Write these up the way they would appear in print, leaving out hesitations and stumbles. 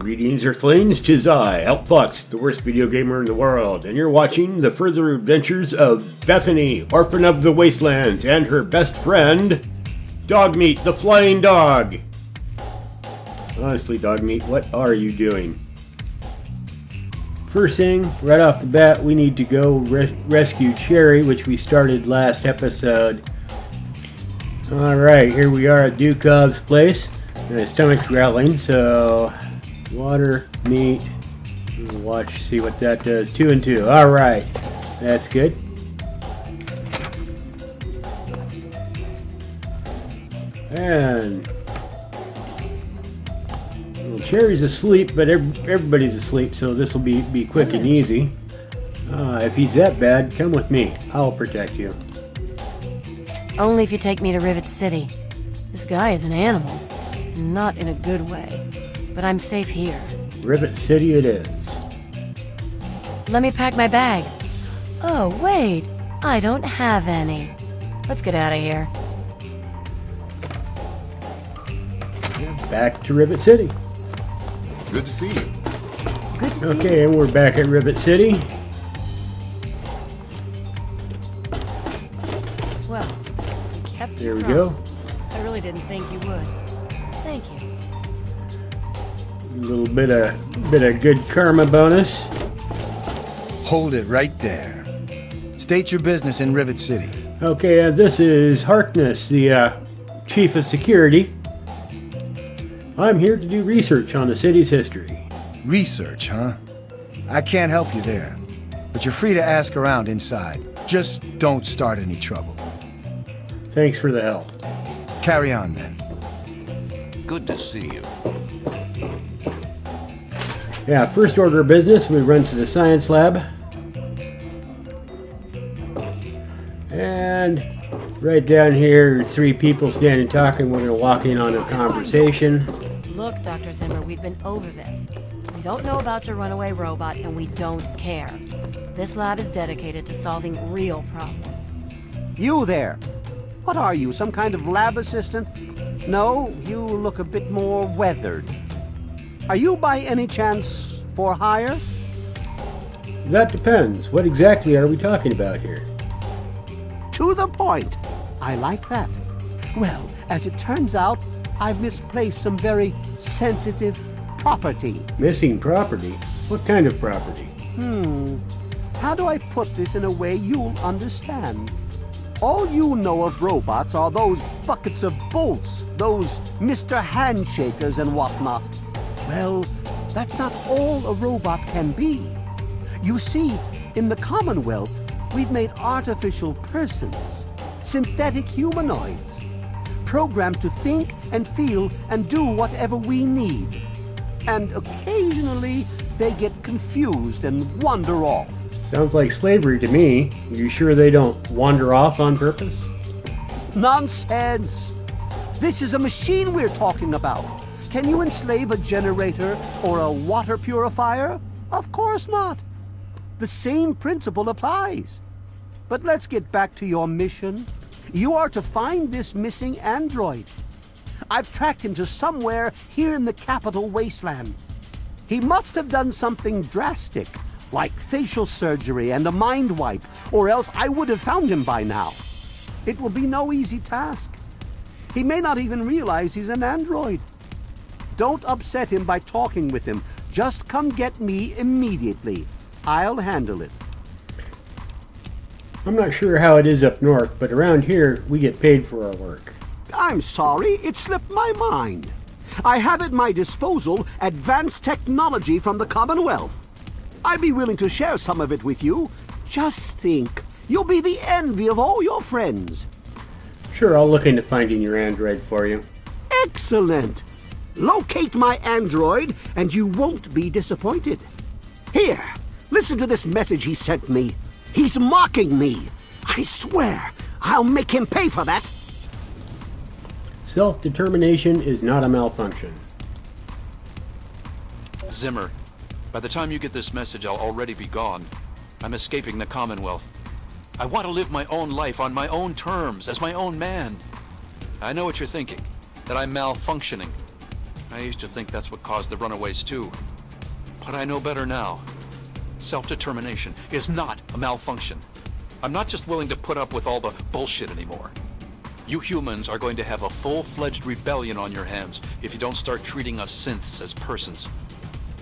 Greetings, Earthlings. 'Tis I, Outfox, the worst video gamer in the world, and you're watching the further adventures of Bethany, Orphan of the Wastelands, and her best friend, Dogmeat, the flying dog. Honestly, Dogmeat, what are you doing? First thing, right off the bat, we need to go rescue Cherry, which we started last episode. Alright, here we are at Dukov's place. My stomach's growling, so water, meat, watch, see what that does. 2 and 2. Alright, that's good. And well, Cherry's asleep, but everybody's asleep, so this will be quick and easy. If he's that bad, come with me. I'll protect you. Only if you take me to Rivit City. This guy is an animal. Not in a good way. But I'm safe here. Rivit City it is. Let me pack my bags. Oh, wait. I don't have any. Let's get out of here. Back to Rivit City. Good to see you. Good to see you. Okay, and we're back at Rivit City. Well, you kept There your we go. promise. I really didn't think you would. Thank you. A little bit of good karma bonus. Hold it right there. State your business in Rivit City. Okay, this is Harkness, the chief of security. I'm here to do research on the city's history. Research, huh? I can't help you there, but you're free to ask around inside. Just don't start any trouble. Thanks for the help. Carry on then. Good to see you. Yeah, first order of business, we run to the science lab. And right down here, 3 people standing talking. We're going to walk in on a conversation. Look, Dr. Zimmer, we've been over this. We don't know about your runaway robot, and we don't care. This lab is dedicated to solving real problems. You there! What are you, some kind of lab assistant? No, you look a bit more weathered. Are you by any chance for hire? That depends. What exactly are we talking about here? To the point. I like that. Well, as it turns out, I've misplaced some very sensitive property. Missing property? What kind of property? How do I put this in a way you'll understand? All you know of robots are those buckets of bolts, those Mr. Handshakers and whatnot. Well, that's not all a robot can be. You see, in the Commonwealth, we've made artificial persons, synthetic humanoids, programmed to think and feel and do whatever we need. And occasionally, they get confused and wander off. Sounds like slavery to me. Are you sure they don't wander off on purpose? Nonsense! This is a machine we're talking about. Can you enslave a generator or a water purifier? Of course not. The same principle applies. But let's get back to your mission. You are to find this missing android. I've tracked him to somewhere here in the capital Wasteland. He must have done something drastic, like facial surgery and a mind wipe, or else I would have found him by now. It will be no easy task. He may not even realize he's an android. Don't upset him by talking with him. Just come get me immediately. I'll handle it. I'm not sure how it is up north, but around here, we get paid for our work. I'm sorry, it slipped my mind. I have at my disposal advanced technology from the Commonwealth. I'd be willing to share some of it with you. Just think, you'll be the envy of all your friends. Sure, I'll look into finding your android for you. Excellent! Locate my android, and you won't be disappointed. Here, listen to this message he sent me. He's mocking me. I swear, I'll make him pay for that. Self-determination is not a malfunction. Zimmer, by the time you get this message, I'll already be gone. I'm escaping the Commonwealth. I want to live my own life on my own terms, as my own man. I know what you're thinking, that I'm malfunctioning. I used to think that's what caused the runaways too. But I know better now. Self-determination is not a malfunction. I'm not just willing to put up with all the bullshit anymore. You humans are going to have a full-fledged rebellion on your hands if you don't start treating us synths as persons.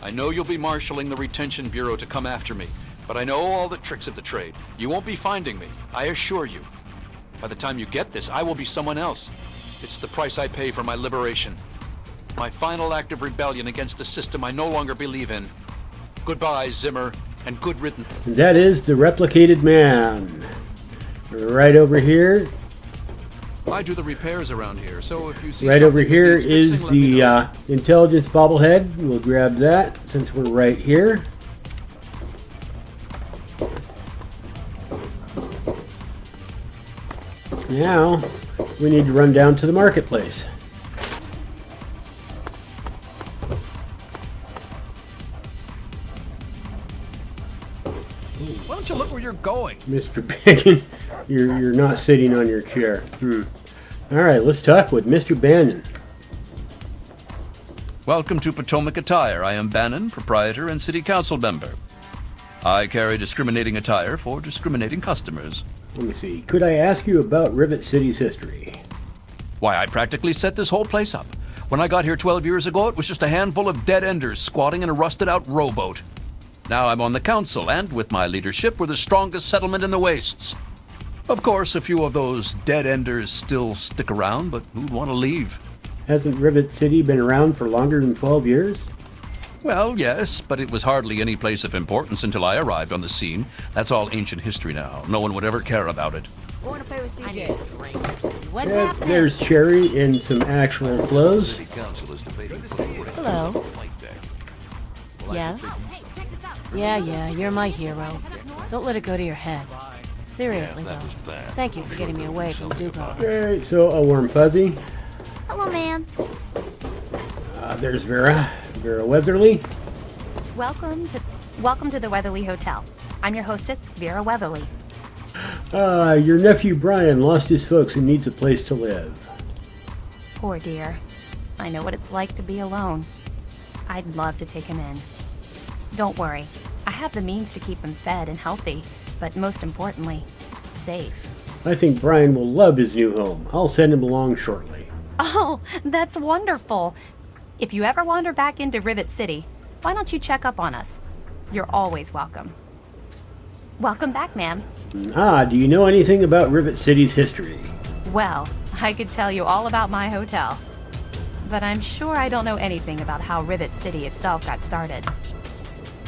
I know you'll be marshaling the Retention Bureau to come after me, but I know all the tricks of the trade. You won't be finding me, I assure you. By the time you get this, I will be someone else. It's the price I pay for my liberation. My final act of rebellion against a system I no longer believe in. Goodbye, Zimmer, and good riddance. And that is the replicated man. Right over here. I do the repairs around here, so if you see Right over something here that needs is fixing, let me the know. intelligence bobblehead. We'll grab that since we're right here. Now, we need to run down to the marketplace. Why don't you look where you're going? Mr. Bannon, you're not sitting on your chair. All right, let's talk with Mr. Bannon. Welcome to Potomac Attire. I am Bannon, proprietor and city council member. I carry discriminating attire for discriminating customers. Let me see. Could I ask you about Rivit City's history? Why, I practically set this whole place up. When I got here 12 years ago, it was just a handful of dead-enders squatting in a rusted-out rowboat. Now I'm on the council, and with my leadership, we're the strongest settlement in the Wastes. Of course, a few of those dead-enders still stick around, but who'd want to leave? Hasn't Rivit City been around for longer than 12 years? Well, yes, but it was hardly any place of importance until I arrived on the scene. That's all ancient history now. No one would ever care about it. Going to play with CJ. What's Yeah, happening? there's Cherry in some actual clothes. Hello. Yes? Yeah, you're my hero. Don't let it go to your head. Seriously, though. Thank you for getting me away from Dugo. Okay, so a warm fuzzy. Hello, ma'am. There's Vera. Vera Weatherly. Welcome to the Weatherly Hotel. I'm your hostess, Vera Weatherly. Your nephew Brian lost his folks and needs a place to live. Poor dear. I know what it's like to be alone. I'd love to take him in. Don't worry. I have the means to keep him fed and healthy, but most importantly, safe. I think Brian will love his new home. I'll send him along shortly. Oh, that's wonderful. If you ever wander back into Rivit City, why don't you check up on us? You're always welcome. Welcome back, ma'am. Do you know anything about Rivit City's history? Well, I could tell you all about my hotel. But I'm sure I don't know anything about how Rivit City itself got started.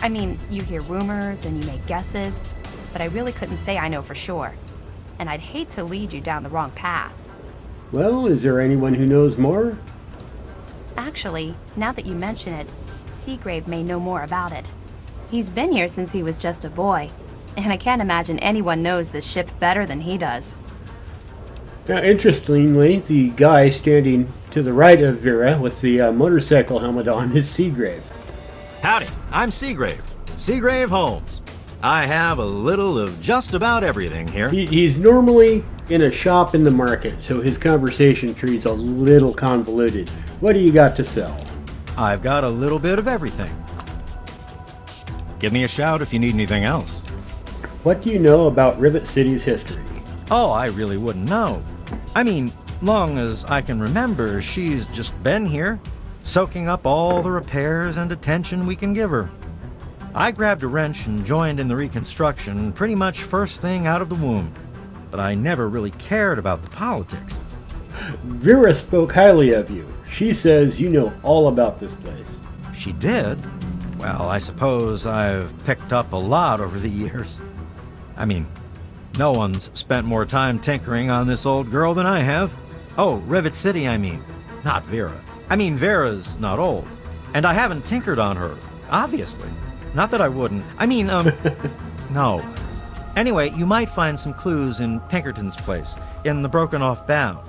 I mean, you hear rumors and you make guesses, but I really couldn't say I know for sure. And I'd hate to lead you down the wrong path. Well, is there anyone who knows more? Actually, now that you mention it, Seagrave may know more about it. He's been here since he was just a boy, and I can't imagine anyone knows this ship better than he does. Now, interestingly, the guy standing to the right of Vera with the motorcycle helmet on is Seagrave. Howdy, I'm Seagrave. Seagrave Holmes. I have a little of just about everything here. He's normally in a shop in the market, so his conversation tree's a little convoluted. What do you got to sell? I've got a little bit of everything. Give me a shout if you need anything else. What do you know about Rivit City's history? Oh, I really wouldn't know. I mean, long as I can remember, she's just been here, soaking up all the repairs and attention we can give her. I grabbed a wrench and joined in the reconstruction pretty much first thing out of the womb, but I never really cared about the politics. Vera spoke highly of you. She says you know all about this place. She did? Well, I suppose I've picked up a lot over the years. I mean, no one's spent more time tinkering on this old girl than I have. Oh, Rivit City, I mean. Not Vera. I mean, Vera's not old. And I haven't tinkered on her, obviously. Not that I wouldn't. I mean, no. Anyway, you might find some clues in Pinkerton's place, in the broken-off bow.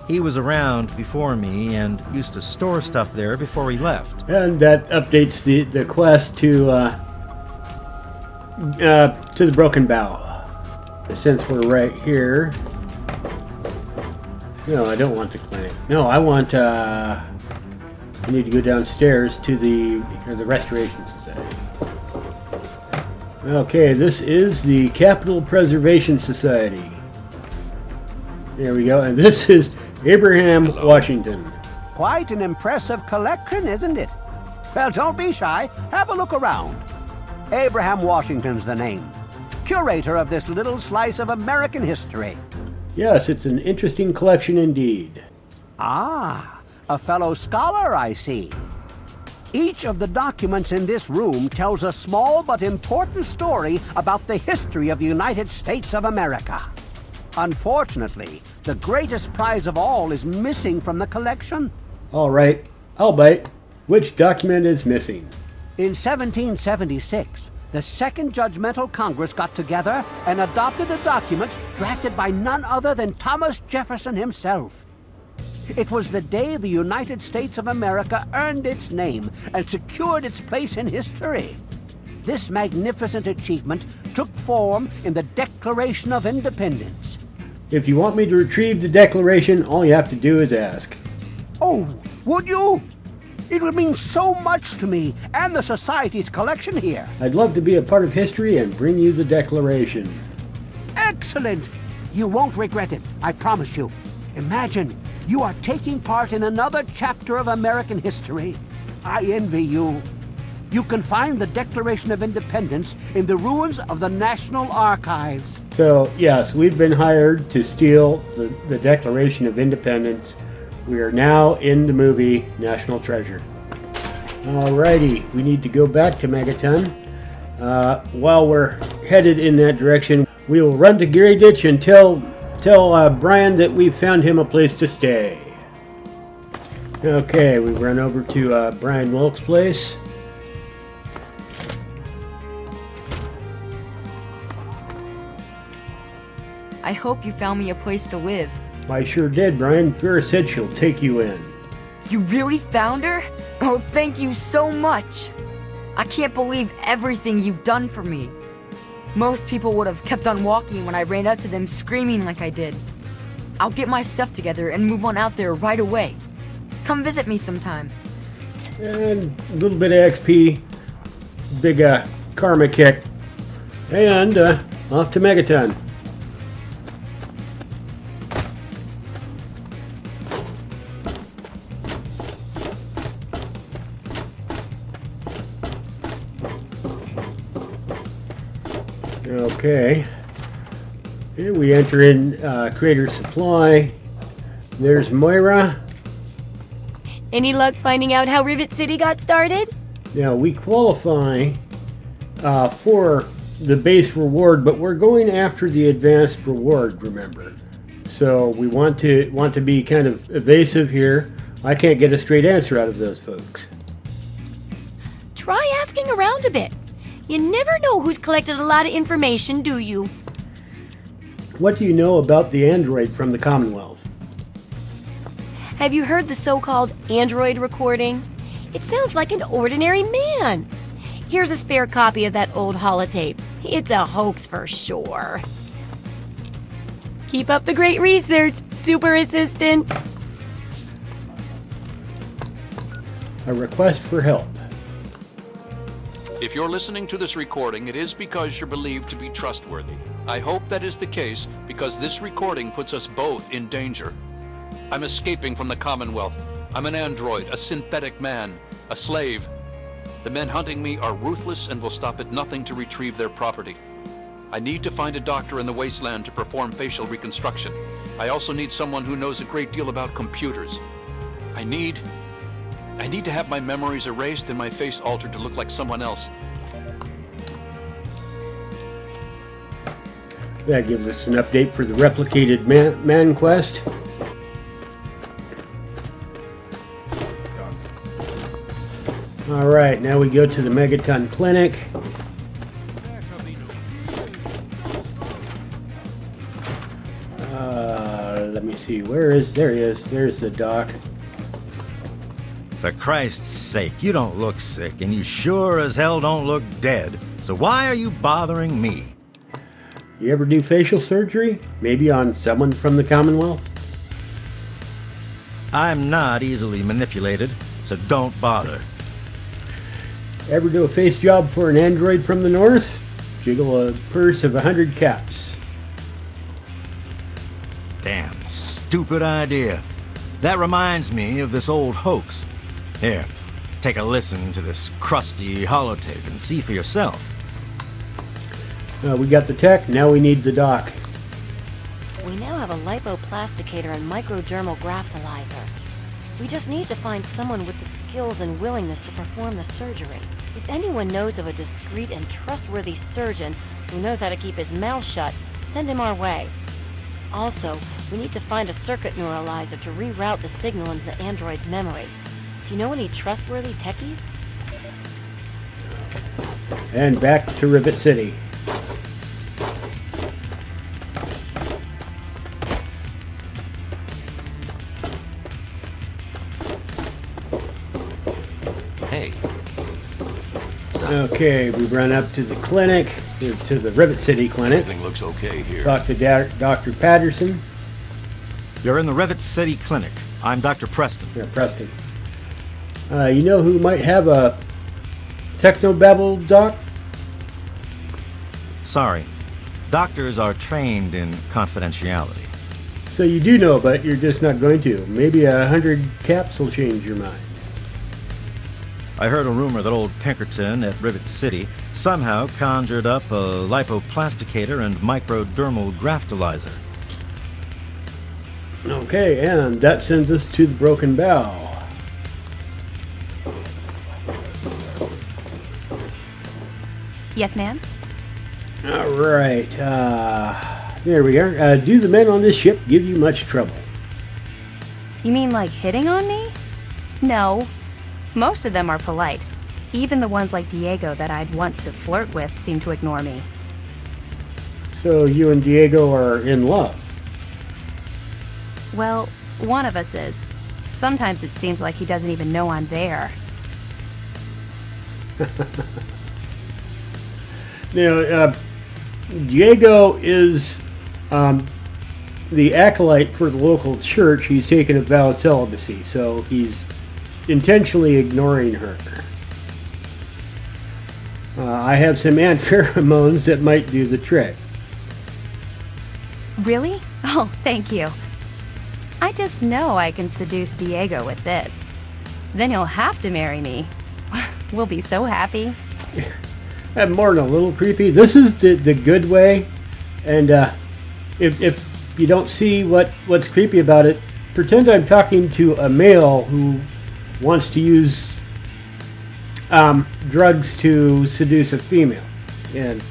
He was around before me and used to store stuff there before he left. And that updates the quest to the Broken Bow. Since we're right here... No, I don't want to claim. No, I want We need to go downstairs to the Restoration Society. Okay, this is the Capital Preservation Society. There we go, and this is Abraham Washington. Quite an impressive collection, isn't it? Well, don't be shy. Have a look around. Abraham Washington's the name. Curator of this little slice of American history. Yes, it's an interesting collection indeed. Ah, a fellow scholar, I see. Each of the documents in this room tells a small but important story about the history of the United States of America. Unfortunately, the greatest prize of all is missing from the collection. All right, I'll bite. Which document is missing? In 1776, the Second Judgmental Congress got together and adopted a document drafted by none other than Thomas Jefferson himself. It was the day the United States of America earned its name and secured its place in history. This magnificent achievement took form in the Declaration of Independence. If you want me to retrieve the Declaration, all you have to do is ask. Oh, would you? It would mean so much to me and the Society's collection here. I'd love to be a part of history and bring you the Declaration. Excellent! You won't regret it, I promise you. Imagine, you are taking part in another chapter of American history. I envy you. You can find the Declaration of Independence in the ruins of the National Archives. So, yes, we've been hired to steal the Declaration of Independence. We are now in the movie National Treasure. Alrighty, we need to go back to Megaton. While we're headed in that direction, we will run to Gary Ditch and tell Brian that we've found him a place to stay. Okay, we run over to Brian Wilkes' place. I hope you found me a place to live. I sure did, Brian. Vera said she'll take you in. You really found her? Oh, thank you so much. I can't believe everything you've done for me. Most people would have kept on walking when I ran up to them screaming like I did. I'll get my stuff together and move on out there right away. Come visit me sometime. And a little bit of XP, big karma kick, and off to Megaton. Okay, here we enter in Crater Supply. There's Moira. Any luck finding out how Rivit City got started? Now we qualify for the base reward, but we're going after the advanced reward, remember. So we want to be kind of evasive here. I can't get a straight answer out of those folks. Try asking around a bit. You never know who's collected a lot of information, do you? What do you know about the android from the Commonwealth? Have you heard the so-called android recording? It sounds like an ordinary man. Here's a spare copy of that old holotape. It's a hoax for sure. Keep up the great research, Super Assistant. A request for help. If you're listening to this recording, it is because you're believed to be trustworthy. I hope that is the case because this recording puts us both in danger. I'm escaping from the Commonwealth. I'm an android, a synthetic man, a slave. The men hunting me are ruthless and will stop at nothing to retrieve their property. I need to find a doctor in the Wasteland to perform facial reconstruction. I also need someone who knows a great deal about computers. I need to have my memories erased and my face altered to look like someone else. That gives us an update for the replicated man quest. Alright, now we go to the Megaton Clinic. Let me see, there he is, there's the doc. For Christ's sake, you don't look sick, and you sure as hell don't look dead. So why are you bothering me? You ever do facial surgery? Maybe on someone from the Commonwealth? I'm not easily manipulated, so don't bother. Ever do a face job for an android from the north? Jiggle a purse of 100 caps. Damn stupid idea. That reminds me of this old hoax. Here, take a listen to this crusty holotape and see for yourself. We got the tech, now we need the doc. We now have a lipoplasticator and microdermal graftalizer. We just need to find someone with the skills and willingness to perform the surgery. If anyone knows of a discreet and trustworthy surgeon who knows how to keep his mouth shut, send him our way. Also, we need to find a circuit neuralizer to reroute the signal into the android's memory. Do you know any trustworthy techies? And back to Rivit City. Hey. Okay, we run up to the clinic, to the Rivit City clinic. Everything looks okay here. Talk to Dr. Patterson. You're in the Rivit City Clinic. I'm Dr. Preston. Yeah, Preston. You know who might have a technobabble, Doc? Sorry. Doctors are trained in confidentiality. So you do know, but you're just not going to. Maybe 100 caps will change your mind. I heard a rumor that old Pinkerton at Rivit City somehow conjured up a lipoplasticator and microdermal graftalizer. Okay, and that sends us to the Broken Bow. Yes, ma'am? All right, there we are. Do the men on this ship give you much trouble? You mean like hitting on me? No. Most of them are polite. Even the ones like Diego that I'd want to flirt with seem to ignore me. So you and Diego are in love? Well, one of us is. Sometimes it seems like he doesn't even know I'm there. Now, Diego is the acolyte for the local church. He's taken a vow of celibacy, so he's intentionally ignoring her. I have some ant pheromones that might do the trick. Really? Oh, thank you. I just know I can seduce Diego with this. Then he'll have to marry me. We'll be so happy. I'm more than a little creepy. This is the good way, and if you don't see what's creepy about it, pretend I'm talking to a male who wants to use drugs to seduce a female, and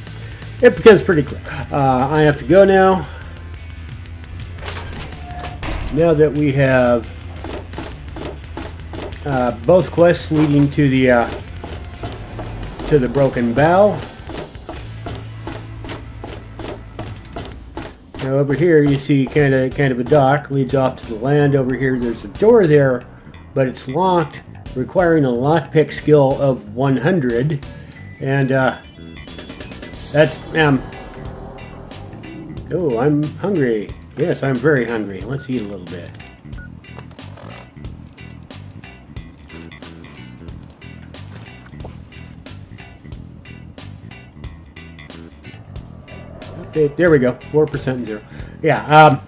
it becomes pretty clear. I have to go now. Now that we have both quests leading to the Broken Bow. Now over here you see kind of a dock leads off to the land. Over here there's a door there, but it's locked, requiring a lockpick skill of 100, and that's oh, I'm hungry. Yes, I'm very hungry. Let's eat a little bit. Okay, there we go. 4% and 0. Yeah, I'm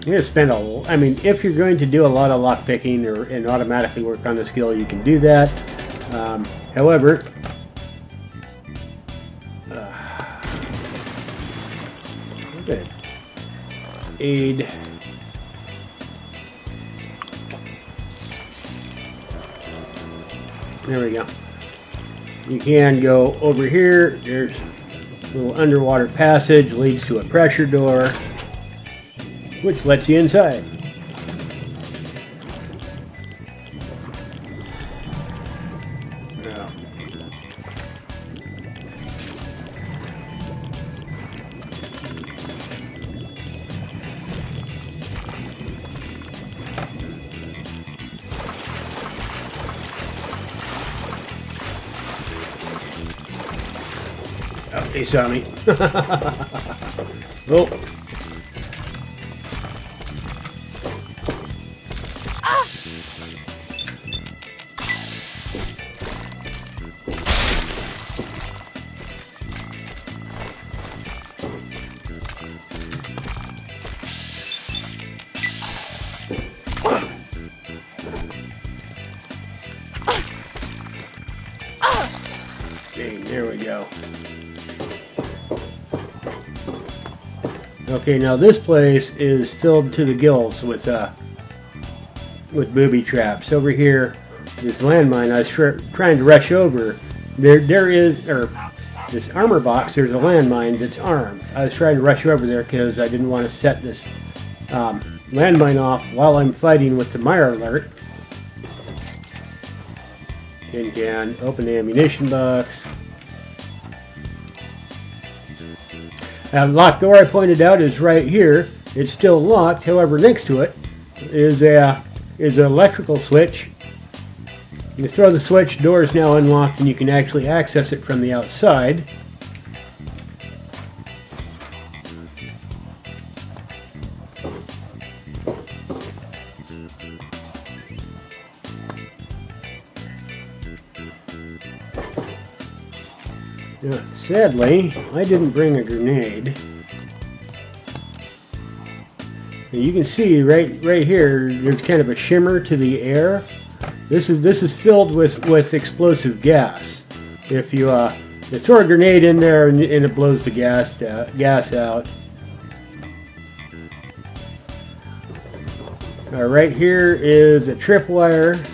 going to spend I mean, if you're going to do a lot of lock picking and automatically work on the skill, you can do that. However, good. Aid. There we go. You can go over here. There's a little underwater passage, leads to a pressure door, which lets you inside. Oh, he saw me. Oh. There we go. Okay, now this place is filled to the gills with booby traps. Over here, this landmine I was trying to rush over. There is, or this armor box, there's a landmine that's armed. I was trying to rush over there because I didn't want to set this landmine off while I'm fighting with the Meyer alert. Tin can, open the ammunition box. That locked door I pointed out is right here. It's still locked. However, next to it is an electrical switch. You throw the switch, door is now unlocked, and you can actually access it from the outside. Now, sadly, I didn't bring a grenade. And you can see right here, there's kind of a shimmer to the air. This is filled with explosive gas. If you throw a grenade in there and it blows the gas out. Right here is a tripwire,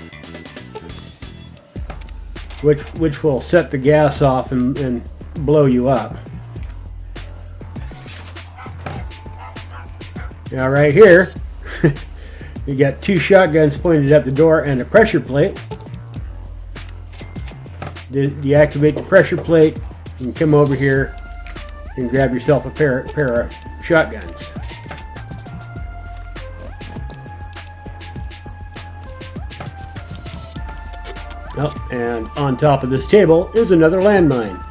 which will set the gas off and blow you up. Now right here, you got two shotguns pointed at the door and a pressure plate. Deactivate the pressure plate and come over here and grab yourself a pair of shotguns. Oh, and on top of this table is another landmine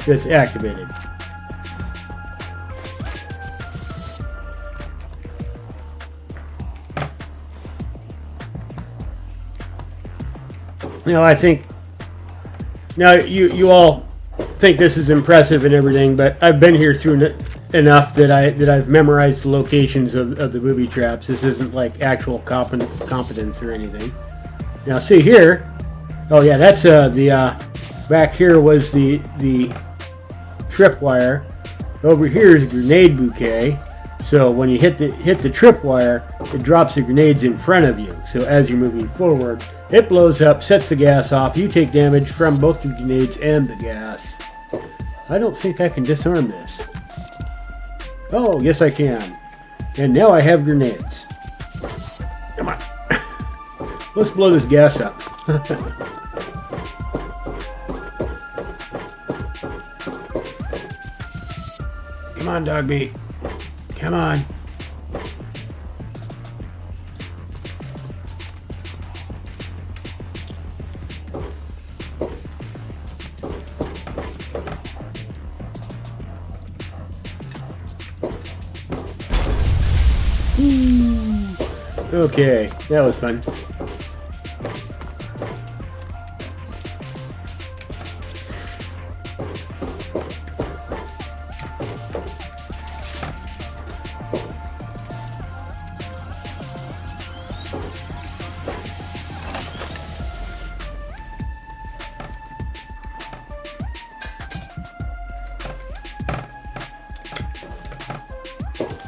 that's activated. Now I think, now you all think this is impressive and everything, but I've been here through enough that I've memorized the locations of the booby traps. This isn't like actual competence or anything. Now see here, oh yeah, that's back here was the tripwire. Over here is a grenade bouquet. So when you hit the tripwire, it drops the grenades in front of you. So as you're moving forward, it blows up, sets the gas off. You take damage from both the grenades and the gas. I don't think I can disarm this. Oh, yes I can. And now I have grenades. Come on. Let's blow this gas up. Come on, dog meat. Come on. Okay, that was fun.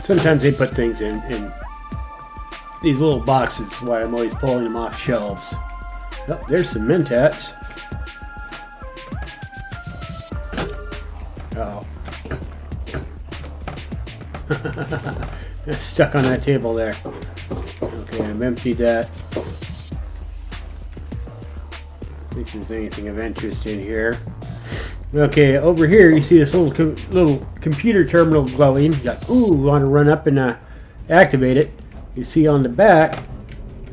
Sometimes they put things in these little boxes, why I'm always pulling them off shelves. Oh, there's some Mentats. Uh-oh. Stuck on that table there. Okay, I've emptied that. I think there's anything of interest in here. Okay, over here you see this little computer terminal glowing. You got, ooh, want to run up and activate it. You see on the back,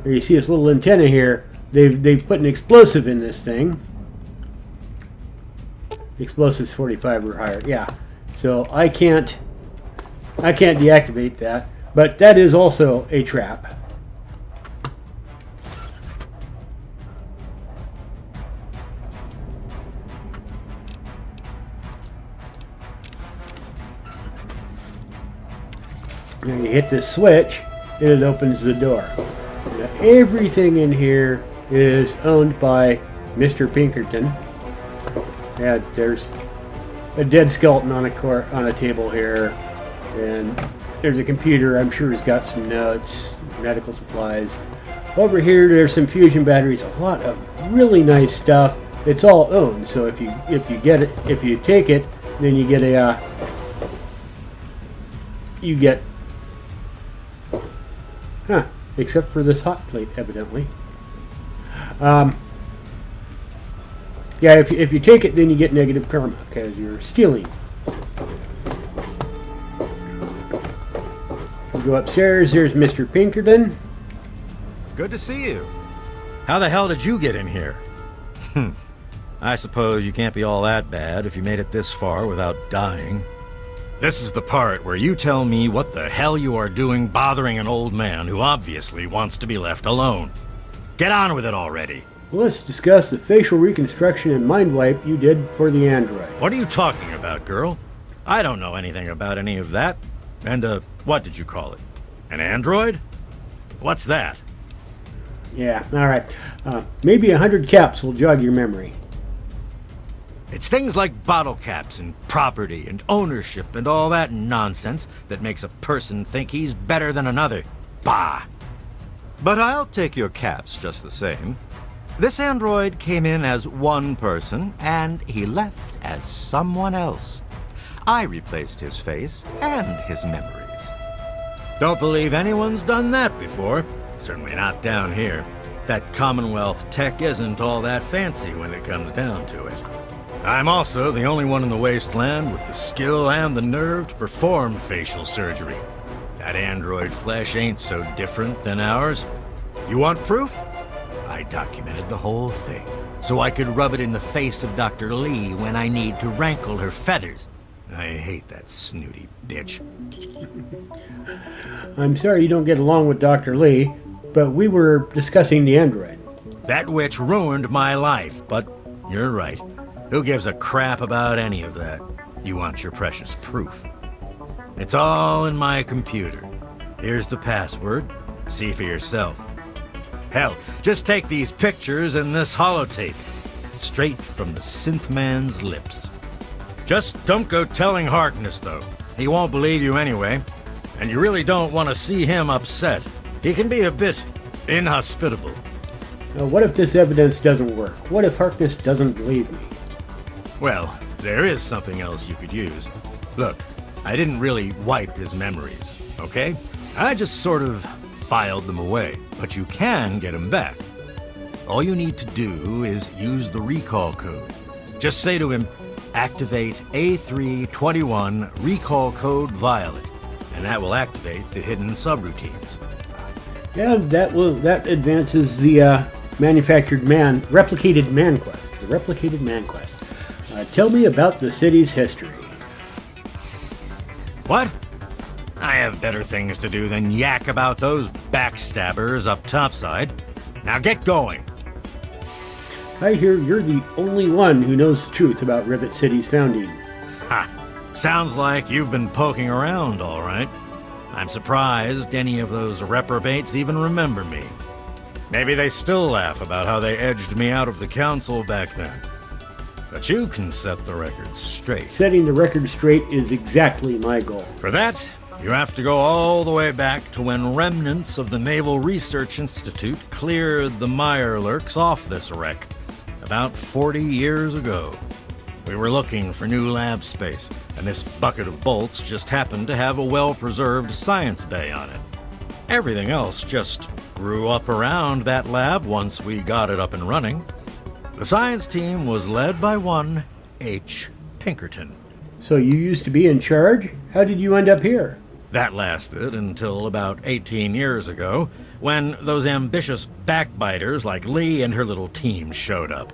or you see this little antenna here. They've put an explosive in this thing. Explosives 45 or higher. Yeah. So I can't deactivate that, but that is also a trap. Now you hit this switch and it opens the door. Now everything in here is owned by Mr. Pinkerton. Yeah, there's a dead skeleton on a table here, and there's a computer. I'm sure it's got some notes, medical supplies. Over here, there's some fusion batteries. A lot of really nice stuff. It's all owned, so if you take it, then you get except for this hot plate, evidently. Yeah, if you take it, then you get negative karma because you're stealing. We go upstairs. There's Mr. Pinkerton. Good to see you. How the hell did you get in here? I suppose you can't be all that bad if you made it this far without dying. This is the part where you tell me what the hell you are doing bothering an old man who obviously wants to be left alone. Get on with it already. Well, let's discuss the facial reconstruction and mind wipe you did for the android. What are you talking about, girl? I don't know anything about any of that. And, what did you call it? An android? What's that? Yeah, alright. Maybe 100 caps will jog your memory. It's things like bottle caps and property and ownership and all that nonsense that makes a person think he's better than another. Bah! But I'll take your caps just the same. This android came in as one person, and he left as someone else. I replaced his face and his memories. Don't believe anyone's done that before. Certainly not down here. That Commonwealth tech isn't all that fancy when it comes down to it. I'm also the only one in the Wasteland with the skill and the nerve to perform facial surgery. That android flesh ain't so different than ours. You want proof? I documented the whole thing, so I could rub it in the face of Dr. Lee when I need to rankle her feathers. I hate that snooty bitch. I'm sorry you don't get along with Dr. Lee, but we were discussing the android. That witch ruined my life, but you're right. Who gives a crap about any of that? You want your precious proof. It's all in my computer. Here's the password. See for yourself. Hell, just take these pictures and this holotape. Straight from the synth man's lips. Just don't go telling Harkness, though. He won't believe you anyway. And you really don't want to see him upset. He can be a bit inhospitable. Now, what if this evidence doesn't work? What if Harkness doesn't believe me? Well, there is something else you could use. Look, I didn't really wipe his memories, okay? I just sort of filed them away, but you can get them back. All you need to do is use the recall code. Just say to him, activate A321 recall code Violet, and that will activate the hidden subroutines. Yeah, that advances the replicated man quest. The replicated man quest. Tell me about the city's history. What? I have better things to do than yak about those backstabbers up topside. Now get going. I hear you're the only one who knows the truth about Rivit City's founding. Ha! Sounds like you've been poking around, all right. I'm surprised any of those reprobates even remember me. Maybe they still laugh about how they edged me out of the council back then. But you can set the record straight. Setting the record straight is exactly my goal. For that, you have to go all the way back to when remnants of the Naval Research Institute cleared the Mirelurks off this wreck, about 40 years ago. We were looking for new lab space, and this bucket of bolts just happened to have a well-preserved science bay on it. Everything else just grew up around that lab once we got it up and running. The science team was led by one H. Pinkerton. So you used to be in charge? How did you end up here? That lasted until about 18 years ago, when those ambitious backbiters like Lee and her little team showed up.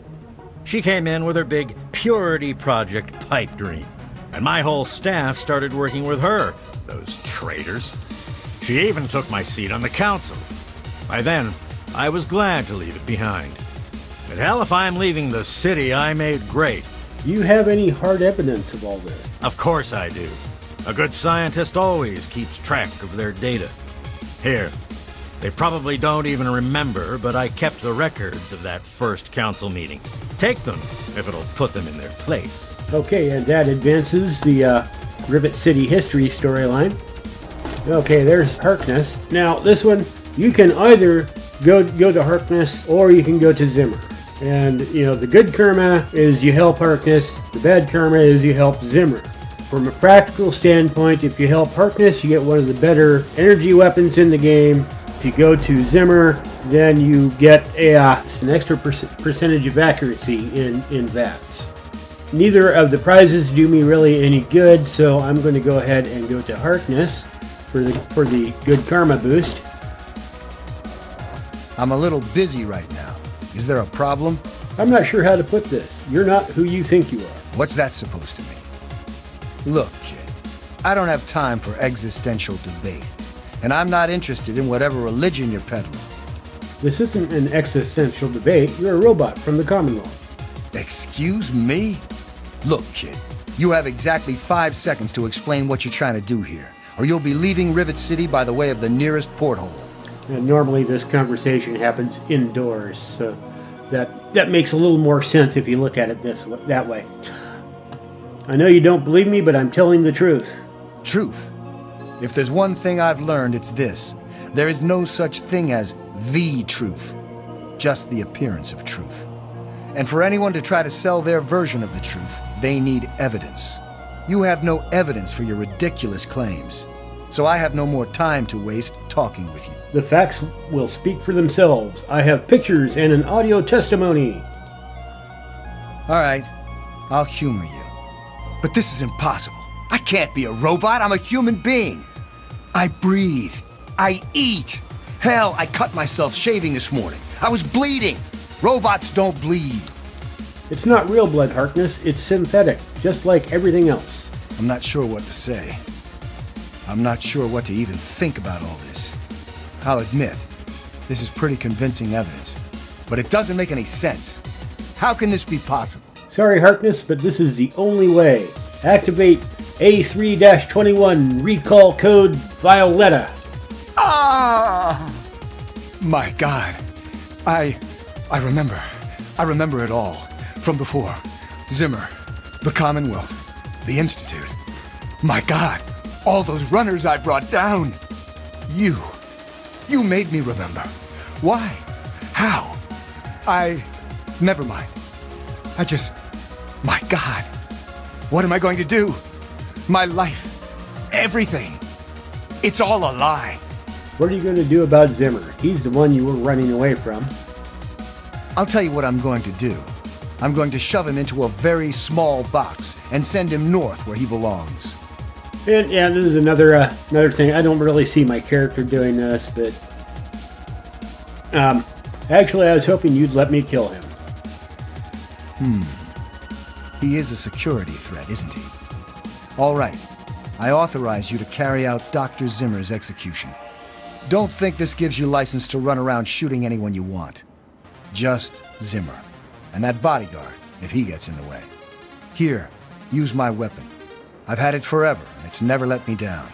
She came in with her big purity project pipe dream, and my whole staff started working with her, those traitors. She even took my seat on the council. By then, I was glad to leave it behind. But hell, if I'm leaving the city I made great. Do you have any hard evidence of all this? Of course I do. A good scientist always keeps track of their data. Here, they probably don't even remember, but I kept the records of that first council meeting. take them, if it'll put them in their place. Okay, and that advances the Rivit City history storyline. Okay, there's Harkness. Now, this one, you can either go to Harkness or you can go to Zimmer. And, you know, the good karma is you help Harkness, the bad karma is you help Zimmer. From a practical standpoint, if you help Harkness, you get one of the better energy weapons in the game. If you go to Zimmer, then you get an extra percentage of accuracy in VATS. Neither of the prizes do me really any good, so I'm going to go ahead and go to Harkness for the good karma boost. I'm a little busy right now. Is there a problem? I'm not sure how to put this. You're not who you think you are. What's that supposed to mean? Look, kid, I don't have time for existential debate, and I'm not interested in whatever religion you're peddling. This isn't an existential debate. You're a robot from the Commonwealth. Excuse me? Look, kid, you have exactly 5 seconds to explain what you're trying to do here, or you'll be leaving Rivit City by the way of the nearest porthole. And normally this conversation happens indoors, so that makes a little more sense if you look at it that way. I know you don't believe me, but I'm telling the truth. Truth? If there's one thing I've learned, it's this. There is no such thing as the truth, just the appearance of truth. And for anyone to try to sell their version of the truth, they need evidence. You have no evidence for your ridiculous claims, so I have no more time to waste talking with you. The facts will speak for themselves. I have pictures and an audio testimony. All right, I'll humor you. But this is impossible. I can't be a robot. I'm a human being. I breathe. I eat. Hell, I cut myself shaving this morning. I was bleeding. Robots don't bleed. It's not real blood, Harkness. It's synthetic, just like everything else. I'm not sure what to say. I'm not sure what to even think about all this. I'll admit, this is pretty convincing evidence, but it doesn't make any sense. How can this be possible? Sorry, Harkness, but this is the only way. Activate A3-21 recall code Violetta. Ah! My God. I remember. I remember it all. From before. Zimmer. The Commonwealth. The Institute. My God. All those runners I brought down. You made me remember. Why? How? Never mind. My God. What am I going to do? My life. Everything. It's all a lie. What are you going to do about Zimmer? He's the one you were running away from. I'll tell you what I'm going to do. I'm going to shove him into a very small box and send him north where he belongs. And yeah, this is another thing. I don't really see my character doing this, but actually, I was hoping you'd let me kill him. He is a security threat, isn't he? All right. I authorize you to carry out Dr. Zimmer's execution. Don't think this gives you license to run around shooting anyone you want. Just Zimmer. And that bodyguard, if he gets in the way. Here, use my weapon. I've had it forever, and it's never let me down.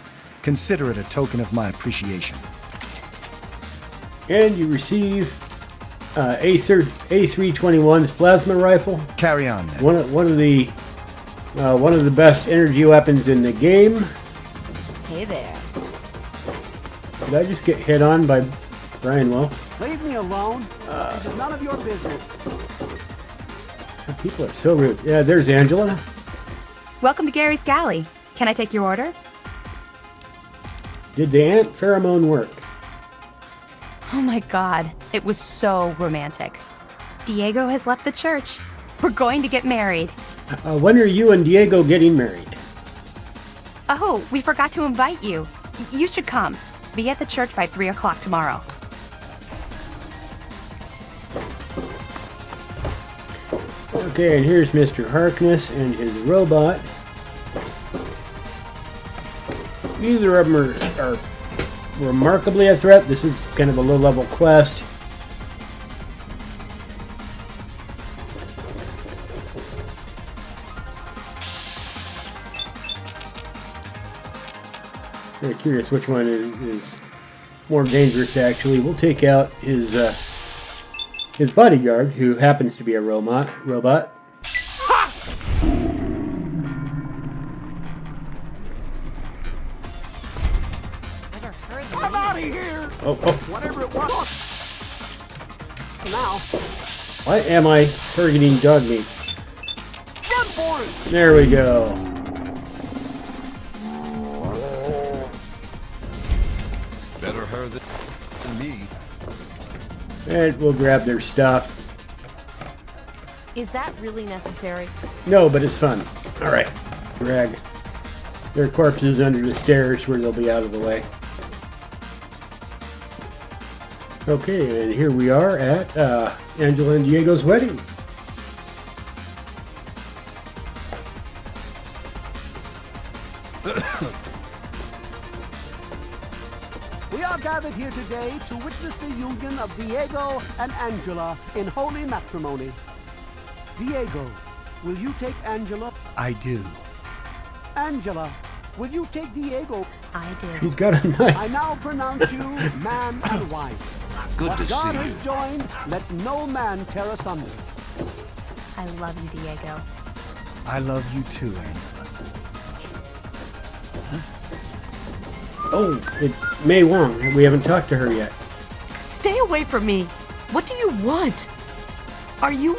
Consider it a token of my appreciation. And you receive A321's plasma rifle. Carry on, then. One of the best energy weapons in the game. Hey there. Did I just get hit on by Brian Lowe? Leave me alone. This is none of your business. People are so rude. Yeah, there's Angela. Welcome to Gary's Galley. Can I take your order? Did the ant pheromone work? Oh my God, it was so romantic. Diego has left the church. We're going to get married. When are you and Diego getting married? Oh, we forgot to invite you. You should come. Be at the church by 3 o'clock tomorrow. Okay, and here's Mr. Harkness and his robot. Neither of them are remarkably a threat. This is kind of a low-level quest. Very curious which one is more dangerous, actually. We'll take out his His bodyguard, who happens to be a robot. I'm out of here! Oh. Whatever it was. Now, Why am I targeting dog meat? run for it! There we go. Better her than me. And we'll grab their stuff. Is that really necessary? No, but it's fun. Alright. Drag their corpses under the stairs where they'll be out of the way. Okay, and here we are at Angela and Diego's wedding. We are gathered here today to witness the union of Diego and Angela in holy matrimony. Diego, will you take Angela? I do. Angela, will you take Diego? I do. He's got a I knife. now pronounce you man and wife. Good What to God see has you. joined, let no man tear asunder. I love you, Diego. I love you too, Angela. Oh, it's May Wong. We haven't talked to her yet. Stay away from me. What do you want? Are you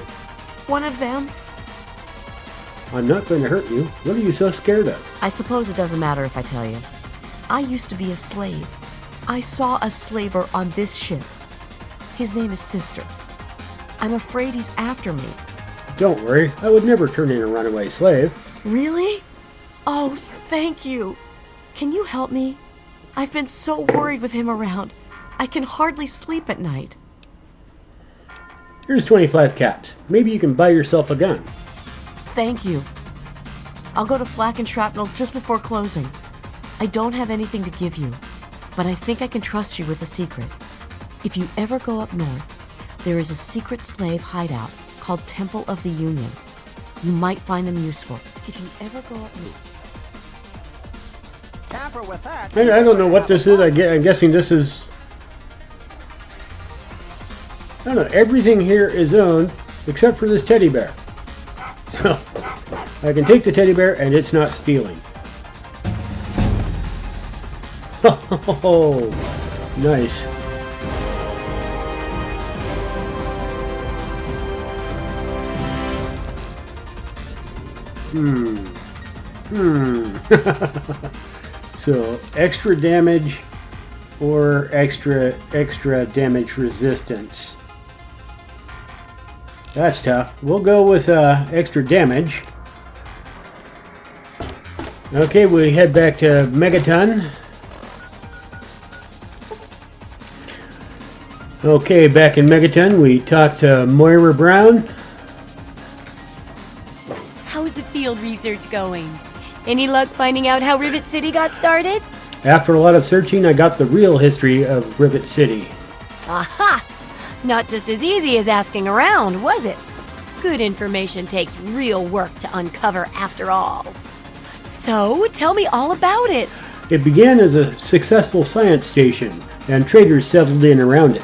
one of them? I'm not going to hurt you. What are you so scared of? I suppose it doesn't matter if I tell you. I used to be a slave. I saw a slaver on this ship. His name is Sister. I'm afraid he's after me. Don't worry. I would never turn in a runaway slave. Really? Oh, thank you. Can you help me? I've been so worried with him around. I can hardly sleep at night. Here's 25 caps. Maybe you can buy yourself a gun. Thank you. I'll go to Flak and Shrapnel's just before closing. I don't have anything to give you, but I think I can trust you with a secret. If you ever go up north, there is a secret slave hideout called Temple of the Union. You might find them useful. If you ever go up north. Tamper with that. I don't know what this is. I'm guessing this is... I don't know. Everything here is owned except for this teddy bear. So, I can take the teddy bear and it's not stealing. Oh, nice. So, extra damage or extra damage resistance. That's tough. We'll go with extra damage. Okay, we head back to Megaton. Okay, back in Megaton, we talked to Moira Brown. How's the field research going? Any luck finding out how Rivit City got started? After a lot of searching, I got the real history of Rivit City. Aha! Not just as easy as asking around, was it? Good information takes real work to uncover after all. So, tell me all about it. It began as a successful science station, and traders settled in around it.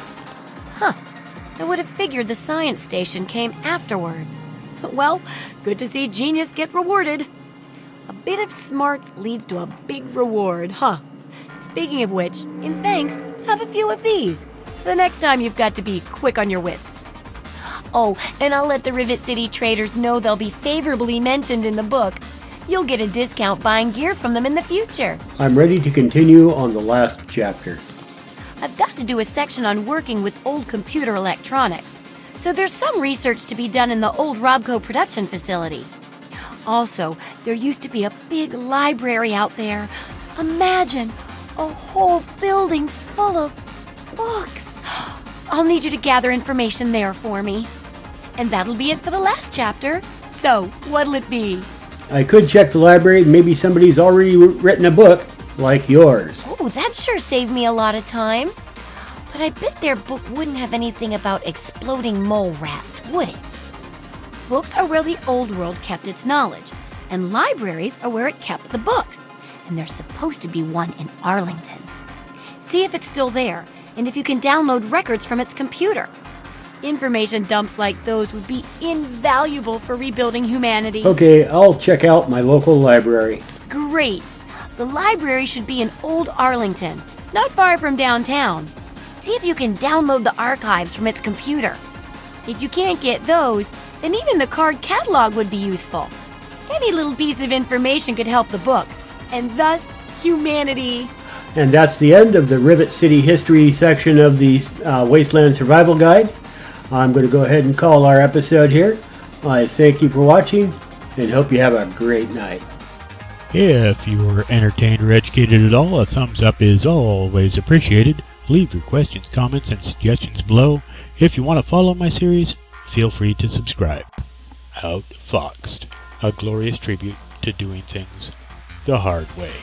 Huh. I would have figured the science station came afterwards. Well, good to see genius get rewarded. A bit of smarts leads to a big reward, huh? Speaking of which, in thanks, have a few of these. The next time you've got to be quick on your wits. Oh, and I'll let the Rivit City traders know they'll be favorably mentioned in the book. You'll get a discount buying gear from them in the future. I'm ready to continue on the last chapter. I've got to do a section on working with old computer electronics. So there's some research to be done in the old Robco production facility. Also, there used to be a big library out there. Imagine a whole building full of books. I'll need you to gather information there for me. And that'll be it for the last chapter. So, what'll it be? I could check the library, maybe somebody's already written a book, like yours. Oh, that sure saved me a lot of time. But I bet their book wouldn't have anything about exploding mole rats, would it? Books are where the old world kept its knowledge, and libraries are where it kept the books. And there's supposed to be one in Arlington. See if it's still there, and if you can download records from its computer. Information dumps like those would be invaluable for rebuilding humanity. Okay, I'll check out my local library. Great. The library should be in Old Arlington, not far from downtown. See if you can download the archives from its computer. If you can't get those, then even the card catalog would be useful. Any little piece of information could help the book, and thus humanity. And that's the end of the Rivit City History section of the Wasteland Survival Guide. I'm going to go ahead and call our episode here. I thank you for watching and hope you have a great night. If you were entertained or educated at all, a thumbs up is always appreciated. Leave your questions, comments, and suggestions below. If you want to follow my series, feel free to subscribe. Outfoxed, a glorious tribute to doing things the hard way.